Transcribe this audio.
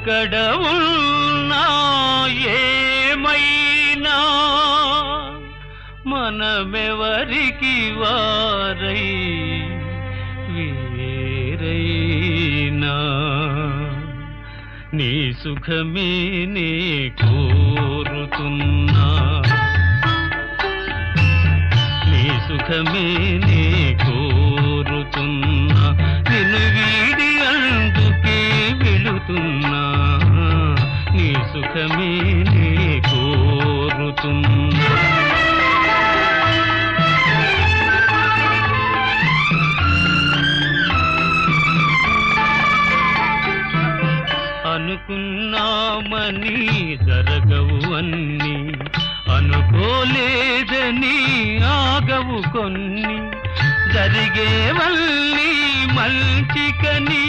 ఎక్కడ ఉన్నా ఏమైనా మనమెవరికి వారై వేరైనా నీ సుఖమే నే కోరుతున్నా నీ సుఖమే నే కోరుతున్నా నిన్ను వీడి అందుకే వెళుతున్నా నీ సుఖమే నే కోరుతున్నా అనుకున్నామని జరగవు అన్ని అనుకోలేదని ఆగవు కొన్ని జరిగేవల్లి మంచికని